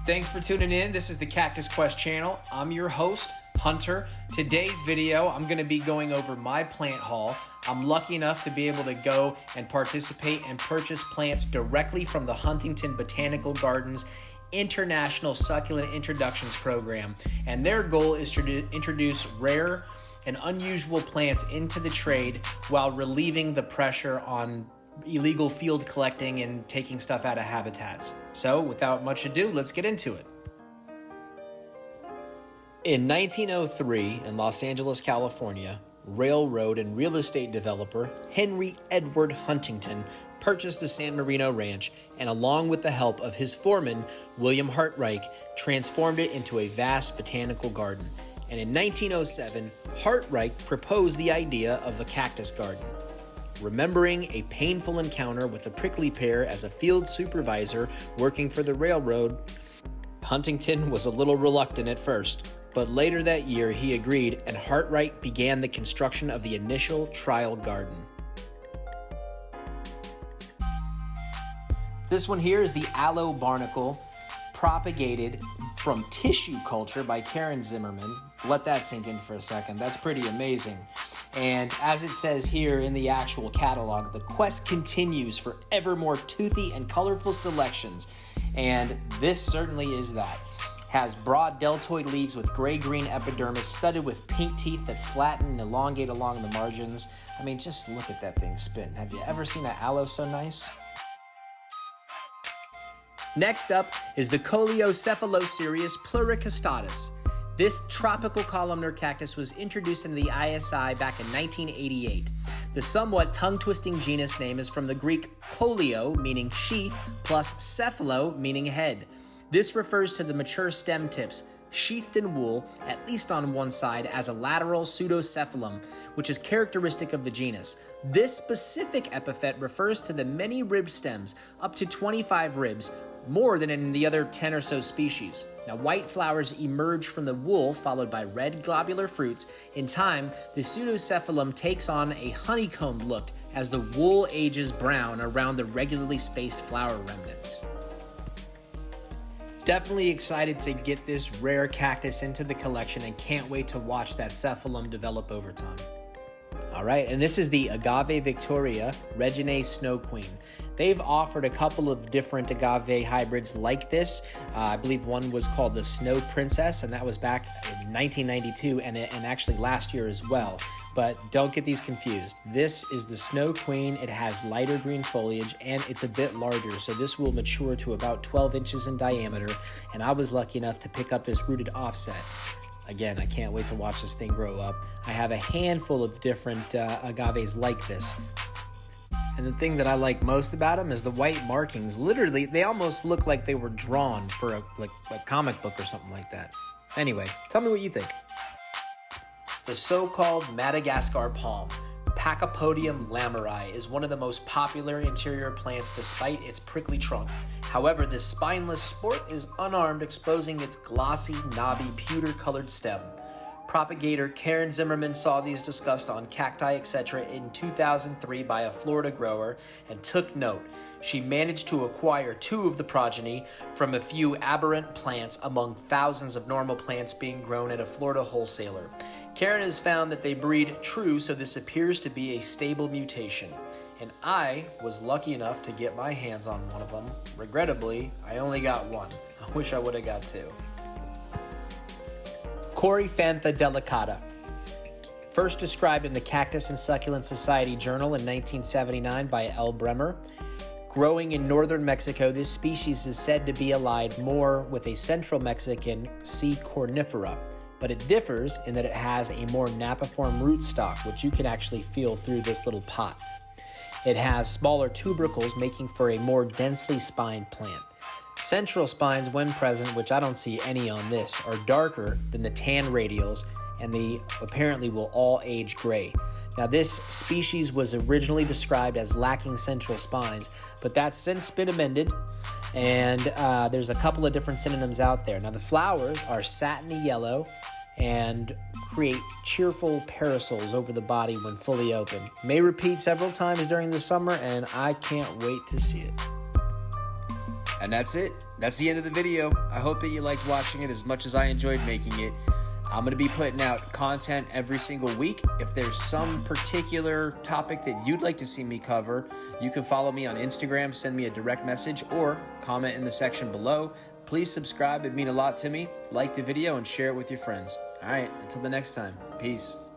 Thanks for tuning in. This is the Cactus Quest channel. I'm your host, Hunter. Today's video, I'm going to be going over my plant haul. I'm lucky enough to be able to go and participate and purchase plants directly from the Huntington Botanical Gardens International Succulent Introductions program. And their goal is to introduce rare and unusual plants into the trade while relieving the pressure on illegal field collecting and taking stuff out of habitats. So without much ado, let's get into it. In 1903, in Los Angeles, California, railroad and real estate developer Henry Edward Huntington purchased the San Marino Ranch and, along with the help of his foreman, William Hartreich, transformed it into a vast botanical garden. And in 1907, Hartreich proposed the idea of a cactus garden. Remembering a painful encounter with a prickly pear as a field supervisor working for the railroad, Huntington was a little reluctant at first, but later that year he agreed, and Hartreich began the construction of the initial trial garden. This one here is the Aloe Barnacle, propagated from tissue culture by Karen Zimmerman. Let that sink in for a second. That's pretty amazing. And as it says here in the actual catalog, the quest continues for ever more toothy and colorful selections. And this certainly is that. Has broad deltoid leaves with gray-green epidermis studded with pink teeth that flatten and elongate along the margins. I mean, just look at that thing spin. Have you ever seen an aloe so nice? Next up is the Coelo Cephalo series pluricostatus. This tropical columnar cactus was introduced into the ISI back in 1988. The somewhat tongue-twisting genus name is from the Greek coelio, meaning sheath, plus cephalo, meaning head. This refers to the mature stem tips, sheathed in wool, at least on one side, as a lateral pseudocephalum, which is characteristic of the genus. This specific epithet refers to the many ribbed stems, up to 25 ribs, more than in the other 10 or so species. Now, white flowers emerge from the wool, followed by red globular fruits. In time, the pseudocephalum takes on a honeycomb look as the wool ages brown around the regularly spaced flower remnants. Definitely excited to get this rare cactus into the collection and can't wait to watch that cephalum develop over time. All right, and this is the Agave Victoria Reginae Snow Queen. They've offered a couple of different agave hybrids like this. I believe one was called the Snow Princess, and that was back in 1992 and actually last year as well. But don't get these confused. This is the Snow Queen. It has lighter green foliage and it's a bit larger, so this will mature to about 12 inches in diameter, and I was lucky enough to pick up this rooted offset. Again, I can't wait to watch this thing grow up. I have a handful of different agaves like this. And the thing that I like most about them is the white markings. Literally, they almost look like they were drawn for a comic book or something like that. Anyway, tell me what you think. The so-called Madagascar palm, Pachypodium lameri, is one of the most popular interior plants despite its prickly trunk. However, this spineless sport is unarmed, exposing its glossy, knobby, pewter-colored stem. Propagator Karen Zimmerman saw these discussed on Cacti, etc. in 2003 by a Florida grower and took note. She managed to acquire 2 of the progeny from a few aberrant plants among thousands of normal plants being grown at a Florida wholesaler. Karen has found that they breed true, so this appears to be a stable mutation. And I was lucky enough to get my hands on one of them. Regrettably, I only got one. I wish I would have got 2. Cattleya Delicata. First described in the Cactus and Succulent Society Journal in 1979 by L. Bremer. Growing in northern Mexico, this species is said to be allied more with a central Mexican C. cornifera, but it differs in that it has a more napiform rootstock, which you can actually feel through this little pot. It has smaller tubercles, making for a more densely spined plant. Central spines, when present, which I don't see any on this, are darker than the tan radials, and they apparently will all age gray. Now, this species was originally described as lacking central spines, but that's since been amended, and there's a couple of different synonyms out there. Now, the flowers are satiny yellow and create cheerful parasols over the body when fully open. May repeat several times during the summer, and I can't wait to see it. And that's it. That's the end of the video. I hope that you liked watching it as much as I enjoyed making it. I'm going to be putting out content every single week. If there's some particular topic that you'd like to see me cover, you can follow me on Instagram, send me a direct message, or comment in the section below. Please subscribe. It'd mean a lot to me. Like the video and share it with your friends. All right, until the next time. Peace.